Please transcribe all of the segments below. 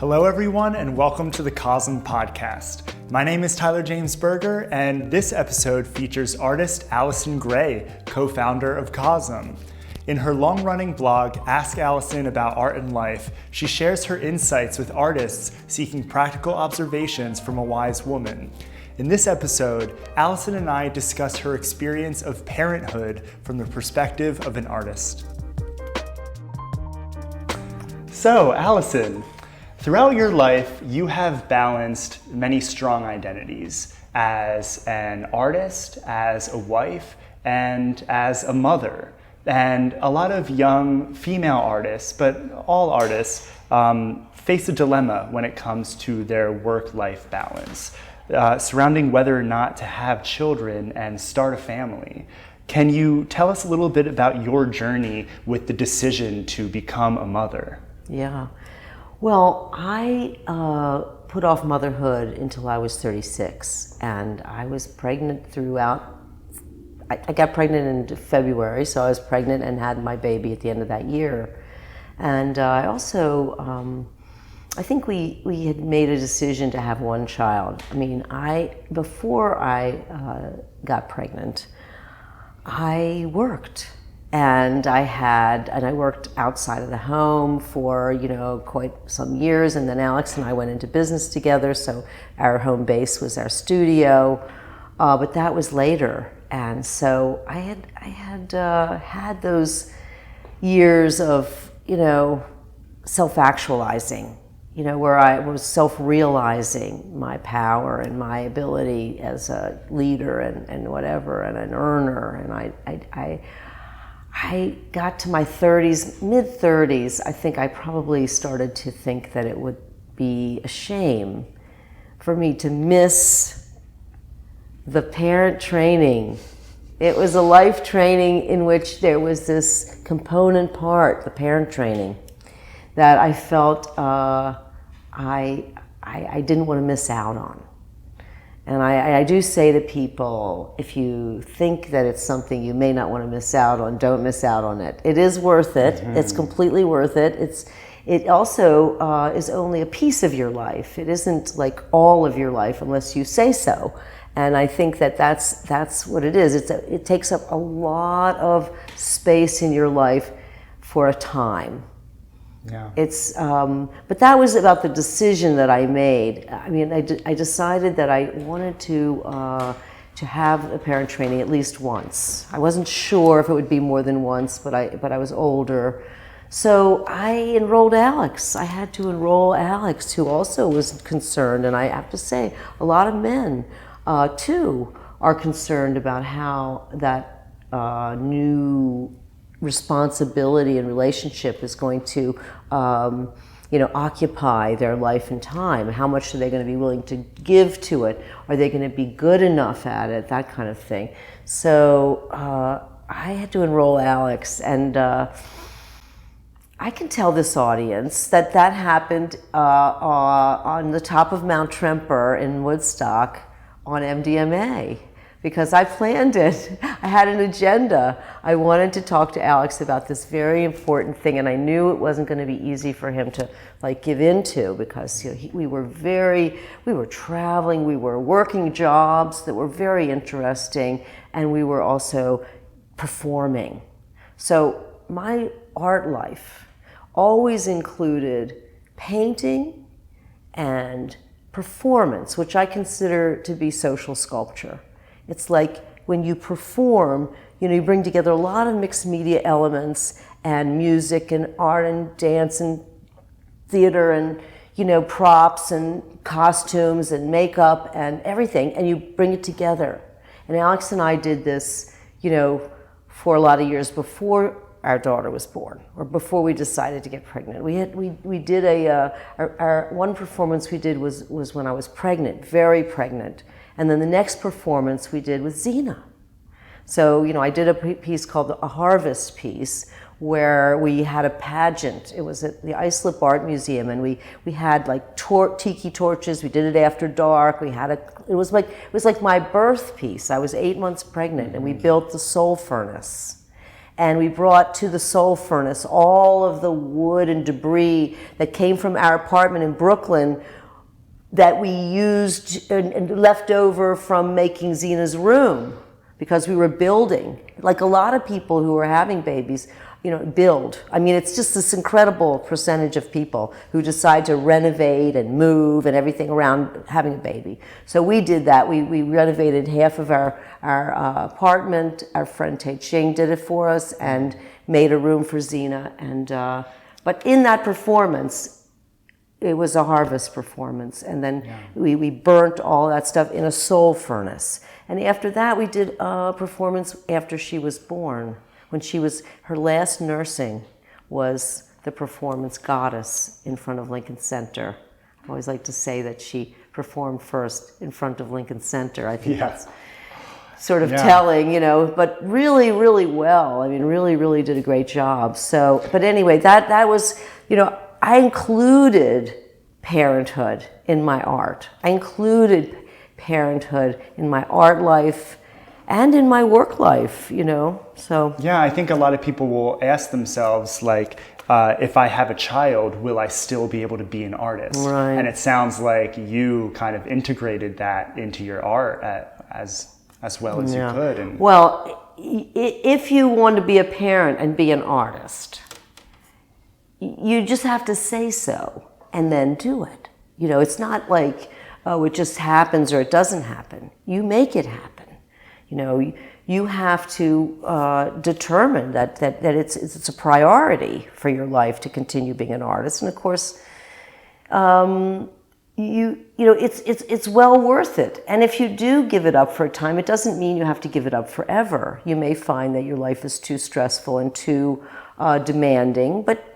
Hello everyone and welcome to the CoSM Podcast. My name is Tyler James Berger and this episode features artist Allyson Grey, co-founder of CoSM. In her long-running blog, Ask Allyson About Art and Life, she shares her insights with artists seeking practical observations from a wise woman. In this episode, Allyson and I discuss her experience of parenthood from the perspective of an artist. So, Allyson, throughout your life, you have balanced many strong identities as an artist, as a wife, and as a mother. And a lot of young female artists, but all artists, face a dilemma when it comes to their work-life balance, surrounding whether or not to have children and start a family. Can you tell us a little bit about your journey with the decision to become a mother? Yeah. Well, I put off motherhood until I was 36, and I was pregnant throughout. I got pregnant in February, so I was pregnant and had my baby at the end of that year. And I also, I think we had made a decision to have one child. I mean, before I got pregnant, I worked. And I worked outside of the home for, quite some years. And then Alex and I went into business together. So our home base was our studio, but that was later. And so I had those years of, self-actualizing, where I was self-realizing my power and my ability as a leader and whatever, and an earner. And I got to my 30s, mid-30s, I think I probably started to think that it would be a shame for me to miss the parent training. It was a life training in which there was this component part, the parent training, that I felt I didn't want to miss out on. And I do say to people, if you think that it's something you may not want to miss out on, don't miss out on it. It is worth it. Mm-hmm. It's completely worth it. It also is only a piece of your life. It isn't like all of your life unless you say so. And I think that's what it is. It takes up a lot of space in your life for a time. Yeah. But that was about the decision that I made. I mean, I decided that I wanted to have a parent training at least once. I wasn't sure if it would be more than once, but I was older. So I enrolled Alex. I had to enroll Alex, who also was concerned. And I have to say, a lot of men, too, are concerned about how that new responsibility and relationship is going to, occupy their life and time. How much are they going to be willing to give to it? Are they going to be good enough at it? That kind of thing. So I had to enroll Alex, and I can tell this audience that happened on the top of Mount Tremper in Woodstock on MDMA. Because I planned it. I had an agenda. I wanted to talk to Alex about this very important thing, and I knew it wasn't going to be easy for him to give into, because we were traveling, we were working jobs that were very interesting, and we were also performing. So my art life always included painting and performance, which I consider to be social sculpture. It's like when you perform, you bring together a lot of mixed media elements and music and art and dance and theater and, props and costumes and makeup and everything, and you bring it together. And Alex and I did this, for a lot of years before our daughter was born, or before we decided to get pregnant. We did our one performance we did was when I was pregnant, very pregnant. And then the next performance we did with Xena. So, I did a piece called a Harvest piece, where we had a pageant. It was at the Islip Art Museum, and we had tiki torches. We did it after dark. It was like my birth piece. I was 8 months pregnant, and we built the soul furnace. And we brought to the soul furnace all of the wood and debris that came from our apartment in Brooklyn that we used and left over from making Zena's room, because we were building. Like a lot of people who are having babies, build. I mean, it's just this incredible percentage of people who decide to renovate and move and everything around having a baby. So we did that. We renovated half of our apartment. Our friend Tate Ching did it for us and made a room for Zena. And but in that performance, it was a harvest performance. And then we burnt all that stuff in a soul furnace. And after that, we did a performance after she was born. When her last nursing was the performance Goddess in front of Lincoln Center. I always like to say that she performed first in front of Lincoln Center. I think that's sort of telling, but really, really well. I mean, really, really did a great job. So, but anyway, that was, I included parenthood in my art. I included parenthood in my art life and in my work life, so. Yeah, I think a lot of people will ask themselves, like, if I have a child, will I still be able to be an artist? Right. And it sounds like you kind of integrated that into your art as well as you could. And well, if you want to be a parent and be an artist, you just have to say so and then do it. It's not like, oh, it just happens or it doesn't happen. You make it happen. You have to determine that it's a priority for your life to continue being an artist, and of course, it's well worth it. And if you do give it up for a time, it doesn't mean you have to give it up forever. You may find that your life is too stressful and too demanding, but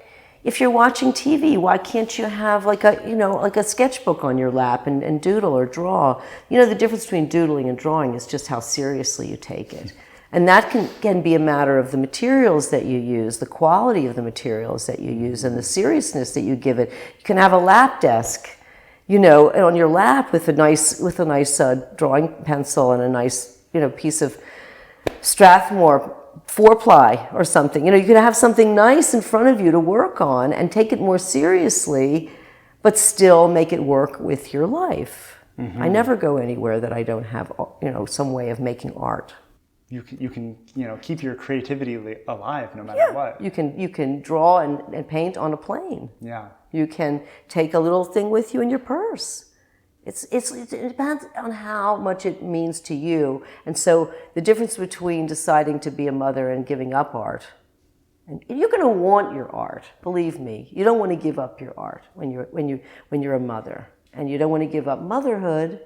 if you're watching TV, why can't you have like a sketchbook on your lap and doodle or draw? The difference between doodling and drawing is just how seriously you take it. And that can be a matter of the materials that you use, the quality of the materials that you use, and the seriousness that you give it. You can have a lap desk, on your lap with a nice drawing pencil and a nice, piece of Strathmore 4-ply or something. You can have something nice in front of you to work on and take it more seriously, but still make it work with your life. Mm-hmm. I never go anywhere that I don't have, some way of making art. You can keep your creativity alive no matter what. You can draw and paint on a plane. Yeah. You can take a little thing with you in your purse. It depends on how much it means to you. And so the difference between deciding to be a mother and giving up art, and you're going to want your art, believe me. You don't want to give up your art when you're a mother. And you don't want to give up motherhood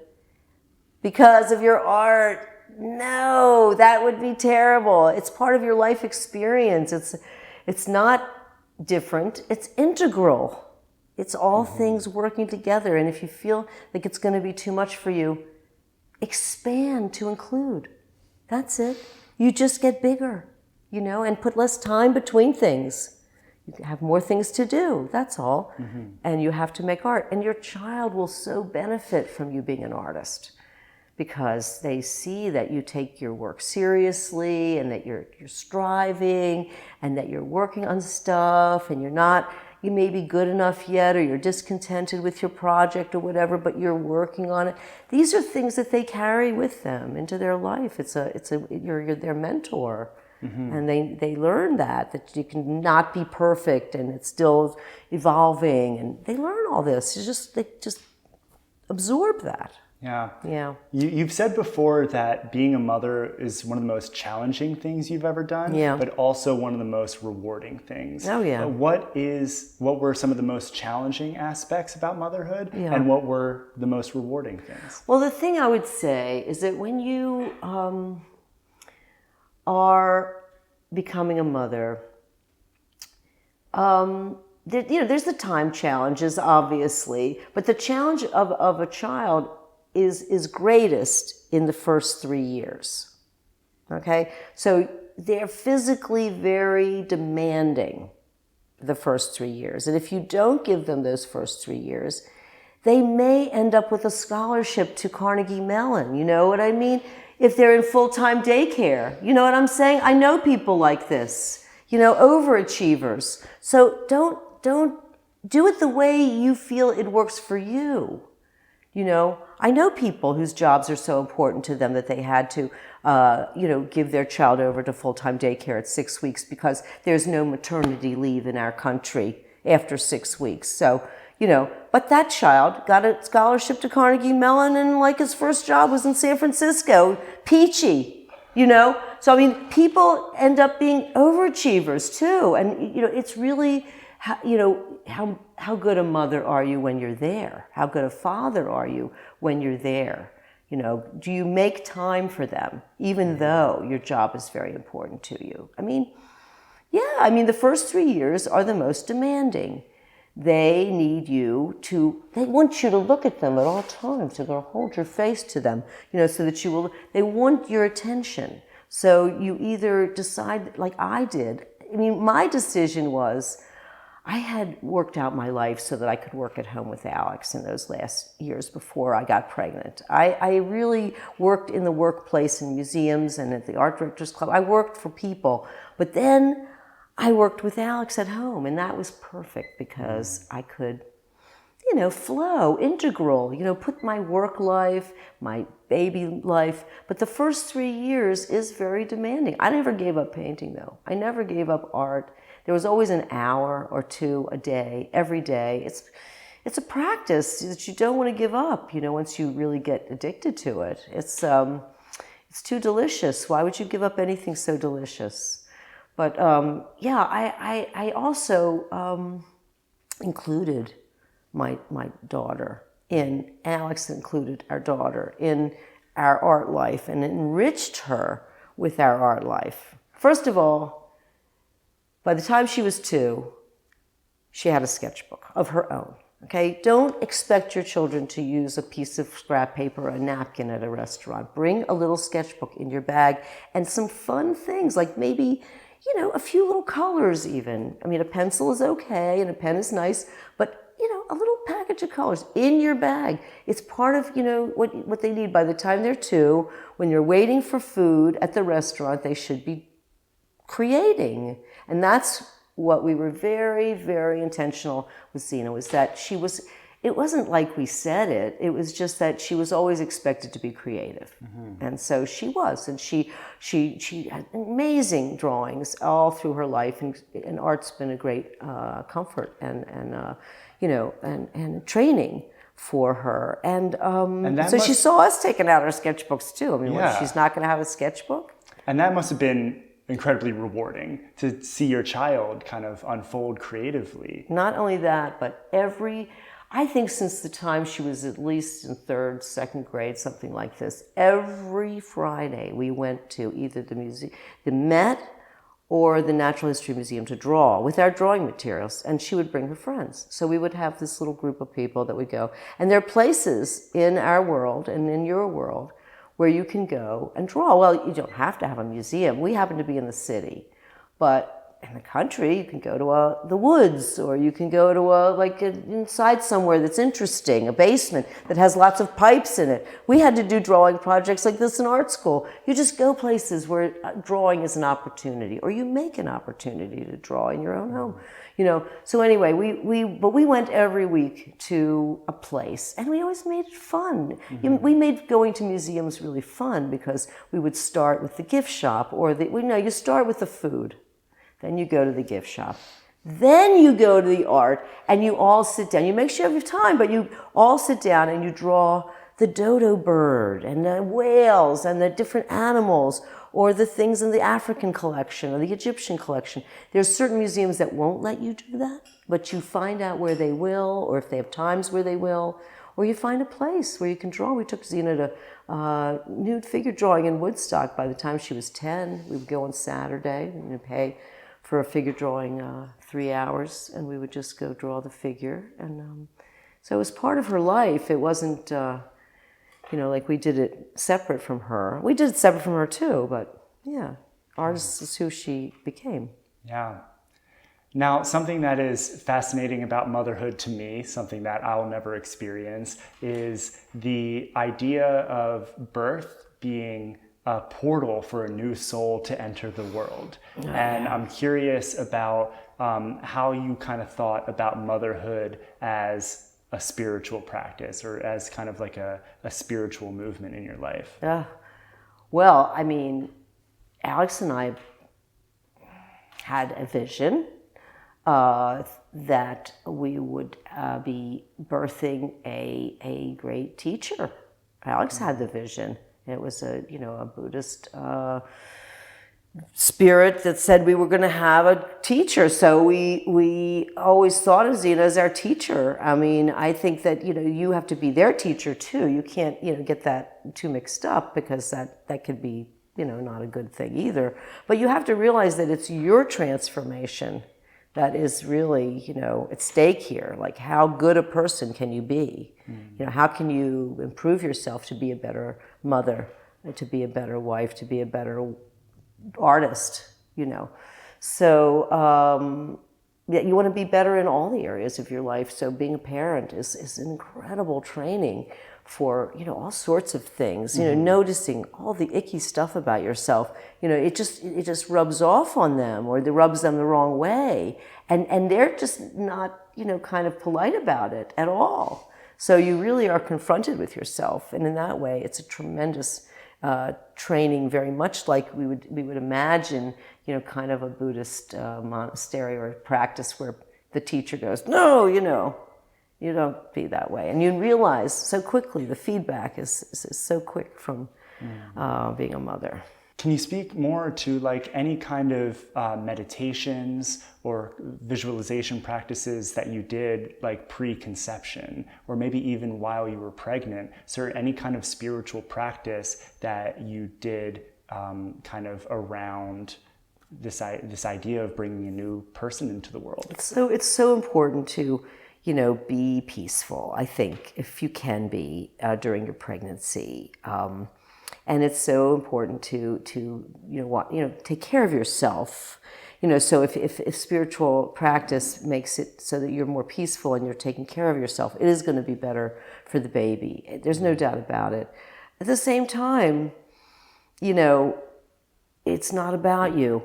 because of your art. No, that would be terrible. It's part of your life experience. It's not different. It's integral. It's all things working together. And if you feel like it's going to be too much for you, expand to include. That's it. You just get bigger, and put less time between things. You have more things to do. That's all. Mm-hmm. And you have to make art. And your child will so benefit from you being an artist because they see that you take your work seriously and that you're striving and that you're working on stuff and you may be good enough yet, or you're discontented with your project or whatever, but you're working on it. These are things that they carry with them into their life. You're their mentor. Mm-hmm. And they learn that you can not be perfect and it's still evolving, and they learn all this. They just absorb that. Yeah. Yeah. You've said before that being a mother is one of the most challenging things you've ever done, but also one of the most rewarding things. Oh, yeah. What were some of the most challenging aspects about motherhood, and what were the most rewarding things? Well, the thing I would say is that when you are becoming a mother, there's the time challenges, obviously, but the challenge of a child is greatest in the first 3 years. Okay? So they're physically very demanding the first 3 years. And if you don't give them those first 3 years, they may end up with a scholarship to Carnegie Mellon. You know what I mean? if they're in full-time daycare. You know what I'm saying? I know people like this, overachievers. So don't do it the way you feel it works for you. I know people whose jobs are so important to them that they had to, give their child over to full-time daycare at 6 weeks because there's no maternity leave in our country after 6 weeks. So, but that child got a scholarship to Carnegie Mellon and his first job was in San Francisco, peachy, So, people end up being overachievers too. And, it's really, how good a mother are you when you're there? How good a father are you when you're there? Do you make time for them, even though your job is very important to you? The first 3 years are the most demanding. They need they want you to look at them at all times. They're going to hold your face to them, so that they want your attention. So you either decide, like I did. My decision was, I had worked out my life so that I could work at home with Alex in those last years before I got pregnant. I really worked in the workplace in museums and at the Art Directors Club. I worked for people, but then I worked with Alex at home, and that was perfect because I could, flow, integral, put my work life, my baby life. But the first 3 years is very demanding. I never gave up painting, though. I never gave up art. There was always an hour or two a day, every day. It's a practice that you don't want to give up, once you really get addicted to it. It's too delicious. Why would you give up anything so delicious? But I also included my daughter in, Alex included our daughter in our art life and enriched her with our art life. First of all, by the time she was 2, she had a sketchbook of her own. Okay, don't expect your children to use a piece of scrap paper or a napkin at a restaurant. Bring a little sketchbook in your bag and some fun things, like maybe, a few little colors even. A pencil is okay and a pen is nice, but, a little package of colors in your bag. It's part of, what they need by the time they're 2. When you're waiting for food at the restaurant, they should be creating. And that's what we were very, very intentional with Zena, was that it wasn't like we said it, it was just that she was always expected to be creative. Mm-hmm. And so she was, and she had amazing drawings all through her life, and art's been a great comfort and training for her. And so she saw us taking out our sketchbooks too. She's not going to have a sketchbook? And that must have been incredibly rewarding to see your child kind of unfold creatively. Not only that, but I think since the time she was at least in 3rd, 2nd grade, something like this, every Friday we went to either the Met or the Natural History Museum to draw with our drawing materials, and she would bring her friends. So we would have this little group of people that would go. And there are places in our world and in your world where you can go and draw. Well, you don't have to have a museum. We happen to be in the city, but in the country, you can go to the woods, or you can go to inside somewhere that's interesting, a basement that has lots of pipes in it. We had to do drawing projects like this in art school. You just go places where drawing is an opportunity, or you make an opportunity to draw in your own home. So anyway, we went every week to a place, and we always made it fun. Mm-hmm. We made going to museums really fun because we would start with the gift shop, or you start with the food. Then you go to the gift shop. Then you go to the art, and you all sit down. You make sure you have time, but you all sit down and you draw the dodo bird and the whales and the different animals, or the things in the African collection or the Egyptian collection. There's certain museums that won't let you do that, but you find out where they will, or if they have times where they will, or you find a place where you can draw. We took Zena to nude figure drawing in Woodstock by the time she was 10. We would go on Saturday and pay for a figure drawing 3 hours, and we would just go draw the figure. And so it was part of her life. It wasn't, like we did it separate from her. We did it separate from her too, but yeah, artist is who she became. Yeah. Now, something that is fascinating about motherhood to me, something that I'll never experience, is the idea of birth being a portal for a new soul to enter the world. And I'm curious about how you kind of thought about motherhood as a spiritual practice or as kind of like a spiritual movement in your life. Well, I mean, Alex and I had a vision that we would be birthing a great teacher. Alex had the vision. It was a Buddhist spirit that said we were going to have a teacher. So we always thought of Zena as our teacher. I mean, I think that, you have to be their teacher too. You can't, get that too mixed up, because that could be, not a good thing either. But you have to realize that it's your transformation that is really, at stake here. Like, how good a person can you be? How can you improve yourself to be a better mother, to be a better wife, to be a better artist, So, you want to be better in all the areas of your life. So being a parent is an incredible training for, all sorts of things, noticing all the icky stuff about yourself. It just rubs off on them, or it rubs them the wrong way. And they're just not, kind of polite about it at all. So you really are confronted with yourself. And in that way, it's a tremendous training, very much like we would imagine, kind of a Buddhist monastery or practice where the teacher goes, no, you don't be that way. And you realize so quickly, the feedback is so quick from being a mother. Can you speak more to like any kind of meditations or visualization practices that you did like pre-conception, or maybe even while you were pregnant? Is there any kind of spiritual practice that you did kind of around this idea of bringing a new person into the world? So it's so important to, be peaceful, I think, if you can be during your pregnancy. And it's so important to take care of yourself. So if spiritual practice makes it so that you're more peaceful and you're taking care of yourself, it is going to be better for the baby. There's no doubt about it. At the same time, it's not about you.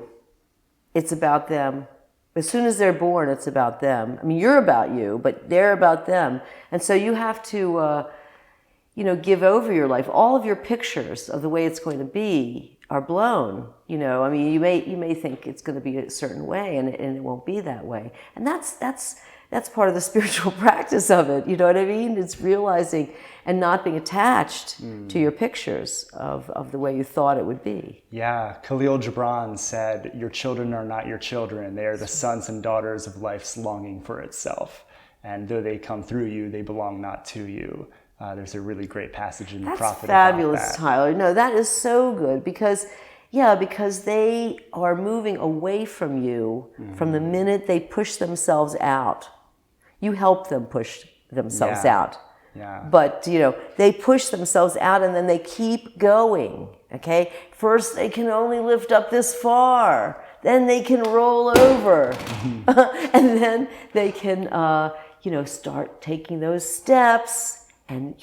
It's about them. As soon as they're born, it's about them. I mean, you're about you, but they're about them. And so you have to give over your life. All of your pictures of the way it's going to be are blown. I mean, you may think it's going to be a certain way, and it won't be that way. And that's part of the spiritual practice of it. You know what I mean? It's realizing and not being attached to your pictures of the way you thought it would be. Yeah, Khalil Gibran said, "Your children are not your children. They are the sons and daughters of life's longing for itself. And though they come through you, they belong not to you." There's a really great passage in the Prophet That's fabulous, about that. Tyler. No, that is so good because they are moving away from you from the minute they push themselves out. You help them push themselves out. Yeah. But, they push themselves out and then they keep going, okay? First, they can only lift up this far. Then they can roll over. And then they can, start taking those steps. And,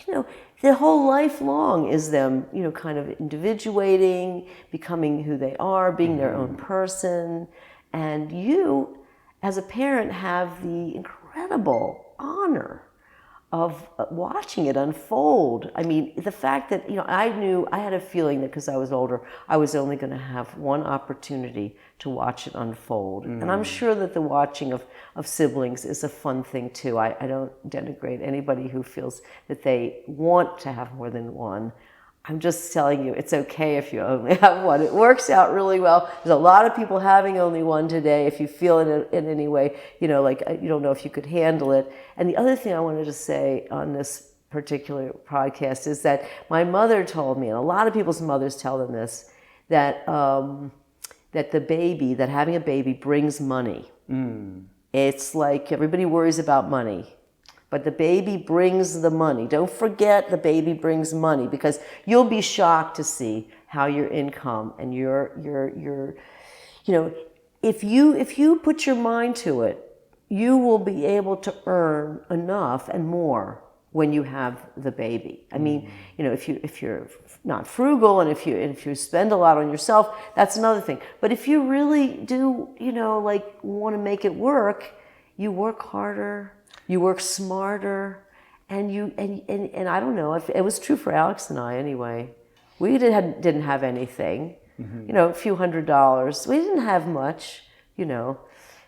their whole life long is them, kind of individuating, becoming who they are, being their own person. And you, as a parent, have the incredible honor of watching it unfold. I mean, the fact that, I had a feeling that because I was older, I was only going to have one opportunity to watch it unfold. And I'm sure that the watching of siblings is a fun thing too. I don't denigrate anybody who feels that they want to have more than one. I'm just telling you, it's okay if you only have one. It works out really well. There's a lot of people having only one today. If you feel in any way, like you don't know if you could handle it. And the other thing I wanted to say on this particular podcast is that my mother told me, and a lot of people's mothers tell them this, that that having a baby brings money. It's like everybody worries about money. But the baby brings the money. Don't forget the baby brings money, because you'll be shocked to see how your income and your if you put your mind to it, you will be able to earn enough and more when you have the baby. I mean, if you're not frugal and if you spend a lot on yourself, that's another thing. But if you really do, want to make it work, you work harder, you work smarter, and I don't know if it was true for Alex and I anyway. We didn't have anything, a few $100s. We didn't have much,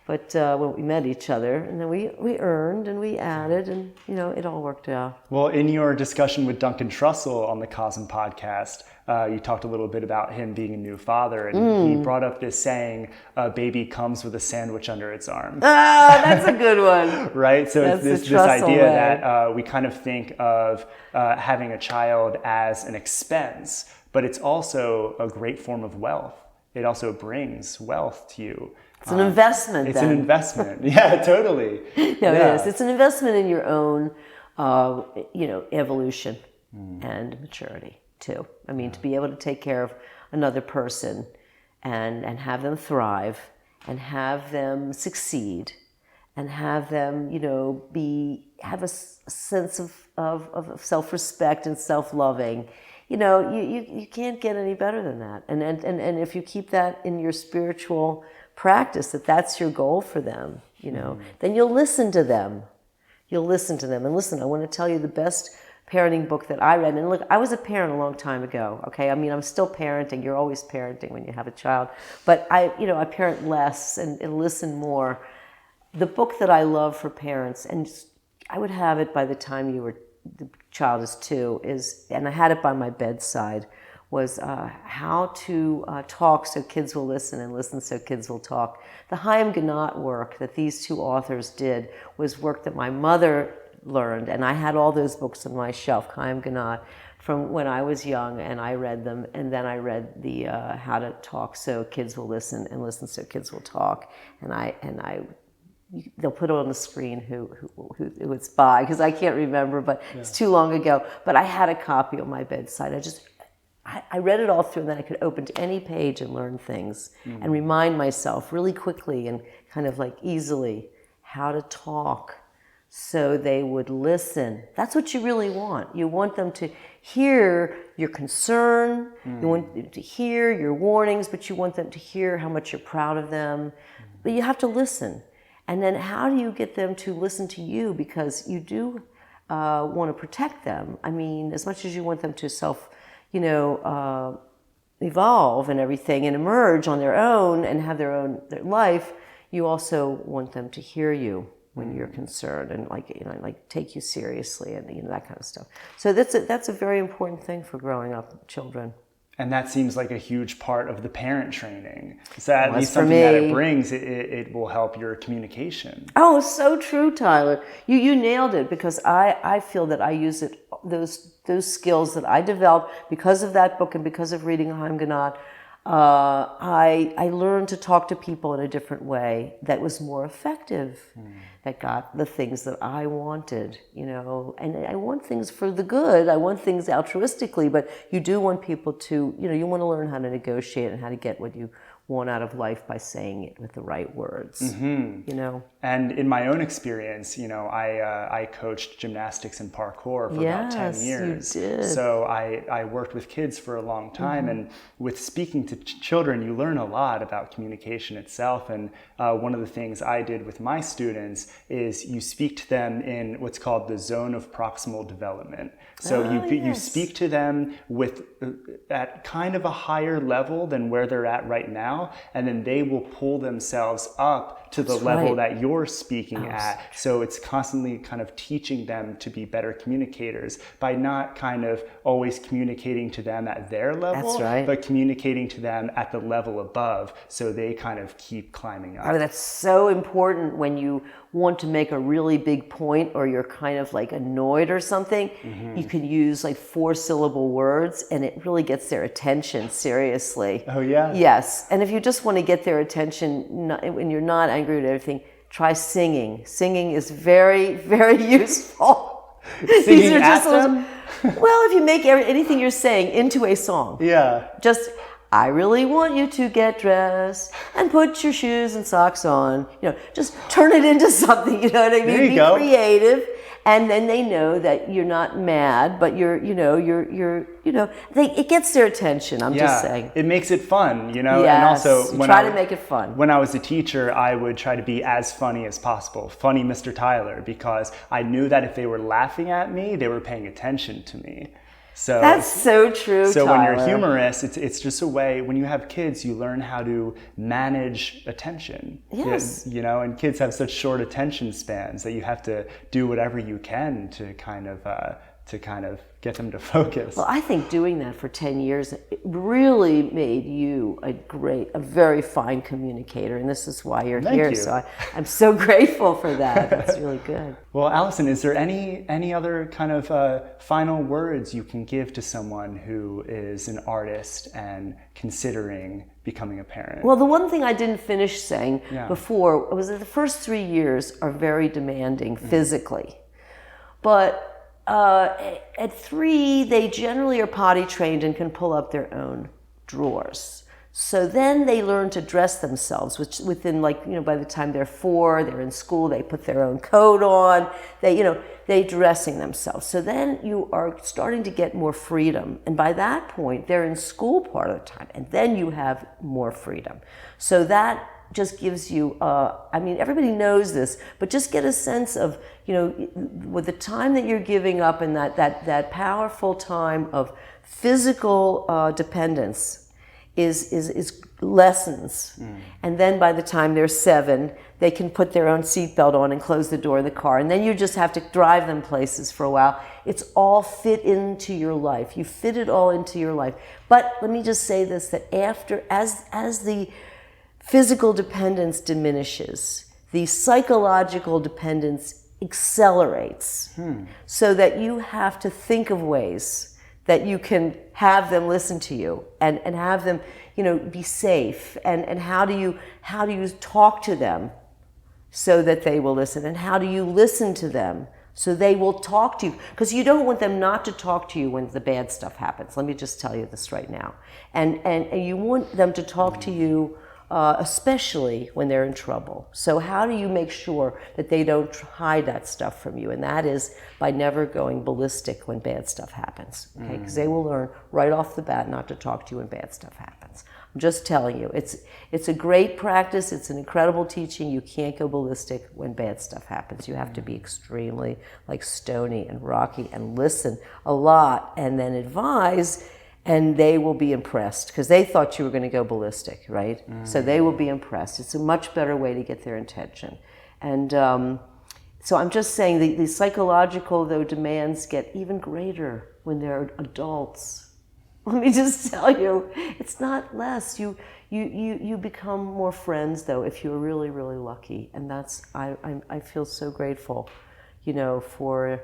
But when we met each other, and then we earned and we added, and it all worked out. Well, in your discussion with Duncan Trussell on the CoSM Podcast, you talked a little bit about him being a new father, and he brought up this saying, "A baby comes with a sandwich under its arm." Ah, that's a good one. Right? So That's it's this idea that we kind of think of having a child as an expense, but it's also a great form of wealth. It also brings wealth to you. It's an investment. It's an investment. Yeah, totally. No, it is. It's an investment in your own, evolution and maturity too. I mean, to be able to take care of another person and have them thrive and have them succeed and have them, have a sense of self-respect and self-loving. You can't get any better than that. And if you keep that in your spiritual practice, that's your goal for them, then you'll listen to them. You'll listen to them. And listen, I want to tell you the best parenting book that I read. And look, I was a parent a long time ago, okay? I mean, I'm still parenting. You're always parenting when you have a child. But I parent less and listen more. The book that I love for parents, and I would have it by the time the child is 2, and I had it by my bedside, was How to Talk So Kids Will Listen and Listen So Kids Will Talk. The Chaim Gnat work that these 2 authors did was work that my mother learned, and I had all those books on my shelf, Chaim Gnat, from when I was young, and I read them, and then I read the How to Talk So Kids Will Listen and Listen So Kids Will Talk, they'll put it on the screen who it's by, because I can't remember, but it's too long ago. But I had a copy on my bedside. I read it all through, and then I could open to any page and learn things and remind myself really quickly and kind of like easily how to talk so they would listen. That's what you really want. You want them to hear your concern, you want them to hear your warnings, but you want them to hear how much you're proud of them. But you have to listen. And then how do you get them to listen to you? Because you do want to protect them. I mean, as much as you want them to evolve and everything and emerge on their own and have their life, you also want them to hear you when you're concerned and take you seriously and that kind of stuff. So that's a very important thing for growing up children. And that seems like a huge part of the parent training. So at least something that it brings, it will help your communication. Oh, so true, Tyler. You nailed it, because I feel that I use it, those skills that I developed because of that book and because of reading Chaim Gnat. I learned to talk to people in a different way that was more effective, that got the things that I wanted, and I want things for the good. I want things altruistically, but you do want people to, you want to learn how to negotiate and how to get what you want out of life by saying it with the right words, And in my own experience, I coached gymnastics and parkour for about 10 years. You did. So I worked with kids for a long time, and with speaking to children, you learn a lot about communication itself. And one of the things I did with my students is you speak to them in what's called the zone of proximal development. So you speak to them at kind of a higher level than where they're at right now, and then they will pull themselves up to the level that you're speaking at. So it's constantly kind of teaching them to be better communicators by not kind of always communicating to them at their level, but communicating to them at the level above, so they kind of keep climbing up. Oh, that's so important when you want to make a really big point, or you're kind of like annoyed or something. You can use like 4-syllable words, and it really gets their attention, seriously. Oh, yeah? Yes. And if you just want to get their attention when you're not angry at everything, try singing. Singing is very, very useful. Singing at them? Well, if you make anything you're saying into a song. Yeah. Just, I really want you to get dressed and put your shoes and socks on. Just turn it into something, you know what I mean? There you go. Be creative And then they know that you're not mad, but it gets their attention. I'm just saying. It makes it fun, Yes, and also try to make it fun. When I was a teacher, I would try to be as funny as possible. Funny Mr. Tyler, because I knew that if they were laughing at me, they were paying attention to me. So that's so true, So Tyler. when you're humorous, it's just a way, when you have kids, you learn how to manage attention. Yes. And kids have such short attention spans that you have to do whatever you can to kind of get them to focus. Well, I think doing that for 10 years it really made you a very fine communicator, and this is why you're here. You. So I'm so grateful for that. That's really good. Well, Allyson, is there any other kind of final words you can give to someone who is an artist and considering becoming a parent? Well, the one thing I didn't finish saying before was that the first 3 years are very demanding physically, but at 3, they generally are potty trained and can pull up their own drawers. So then they learn to dress themselves, which within by the time they're 4, they're in school, they put their own coat on, they dressing themselves. So then you are starting to get more freedom. And by that point, they're in school part of the time, and then you have more freedom. So that just gives you, everybody knows this, but just get a sense of, with the time that you're giving up and that powerful time of physical dependence is lessons. And then by the time they're 7, they can put their own seatbelt on and close the door of the car. And then you just have to drive them places for a while. It's all fit into your life. You fit it all into your life. But let me just say this, that as the physical dependence diminishes, the psychological dependence accelerates, so that you have to think of ways that you can have them listen to you and have them, be safe. And how do you talk to them so that they will listen? And how do you listen to them so they will talk to you? Because you don't want them not to talk to you when the bad stuff happens. Let me just tell you this right now. And you want them to talk to you especially when they're in trouble. So how do you make sure that they don't hide that stuff from you? And that is by never going ballistic when bad stuff happens, okay? Because they will learn right off the bat not to talk to you when bad stuff happens. I'm just telling you, it's a great practice. It's an incredible teaching. You can't go ballistic when bad stuff happens. You have to be extremely stony and rocky and listen a lot and then advise. And they will be impressed because they thought you were going to go ballistic, right? So they will be impressed. It's a much better way to get their attention. And so I'm just saying the psychological, though, demands get even greater when they're adults. Let me just tell you, it's not less. You become more friends, though, if you're really, really lucky. And I feel so grateful, for,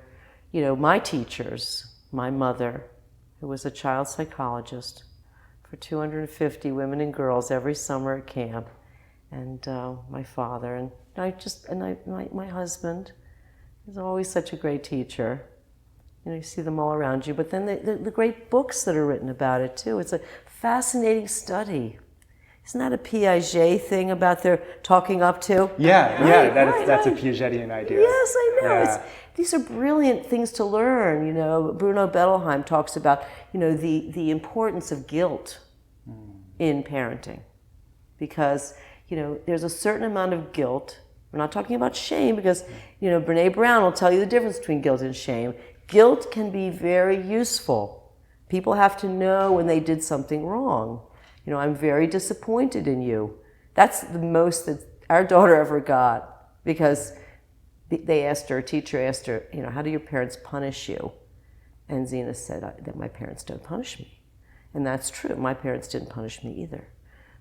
my teachers, my mother, who was a child psychologist for 250 women and girls every summer at camp, and my father, and my husband is always such a great teacher. You see them all around you, but then the great books that are written about it too. It's a fascinating study. Isn't that a Piaget thing about their talking up to? That's a Piagetian idea. Yes, I know. Yeah. These are brilliant things to learn. Bruno Bettelheim talks about, the importance of guilt in parenting, because, there's a certain amount of guilt. We're not talking about shame because, Brene Brown will tell you the difference between guilt and shame. Guilt can be very useful. People have to know when they did something wrong. I'm very disappointed in you. That's the most that our daughter ever got, because a teacher asked her, how do your parents punish you? And Zena said that my parents don't punish me. And that's true. My parents didn't punish me either.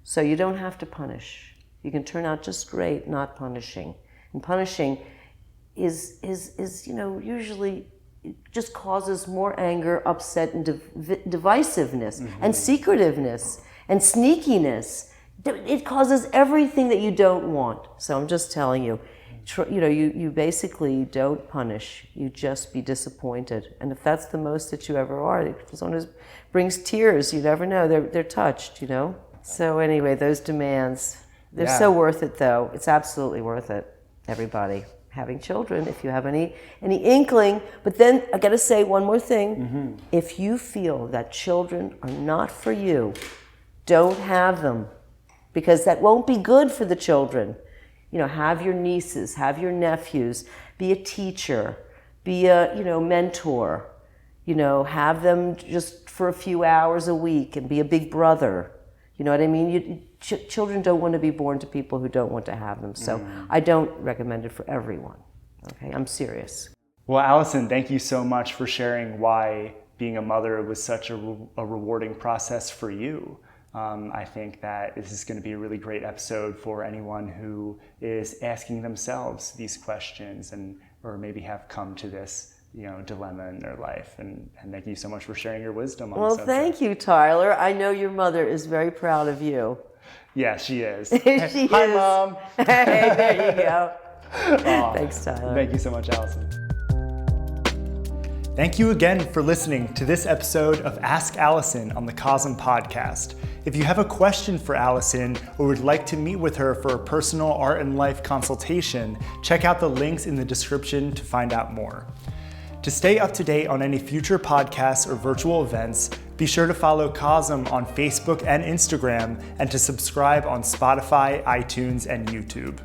So you don't have to punish. You can turn out just great not punishing. And punishing is usually just causes more anger, upset, and divisiveness, and secretiveness, and sneakiness. It causes everything that you don't want. So I'm just telling you, you basically don't punish. You just be disappointed. And if that's the most that you ever are, if someone brings tears, you never know. They're touched, So anyway, those demands, they're so worth it, though. It's absolutely worth it, everybody. having children, if you have any inkling. But then I gotta say one more thing. If you feel that children are not for you, don't have them, because that won't be good for the children. Have your nieces, have your nephews, be a teacher, be a mentor, have them just for a few hours a week and be a big brother. You know what I mean? Children don't want to be born to people who don't want to have them. So I don't recommend it for everyone. Okay, I'm serious. Well, Allyson, thank you so much for sharing why being a mother was such a rewarding process for you. I think that this is going to be a really great episode for anyone who is asking themselves these questions or maybe have come to this dilemma in their life. And thank you so much for sharing your wisdom on Well, thank you, Tyler. I know your mother is very proud of you. Yeah, she is. She Hi, is. Mom. Hey, there you go. Thanks, Tyler. Thank you so much, Allyson. Thank you again for listening to this episode of Ask Allyson on the CoSM Podcast. If you have a question for Allyson or would like to meet with her for a personal art and life consultation, check out the links in the description to find out more. To stay up to date on any future podcasts or virtual events, be sure to follow CoSM on Facebook and Instagram, and to subscribe on Spotify, iTunes, and YouTube.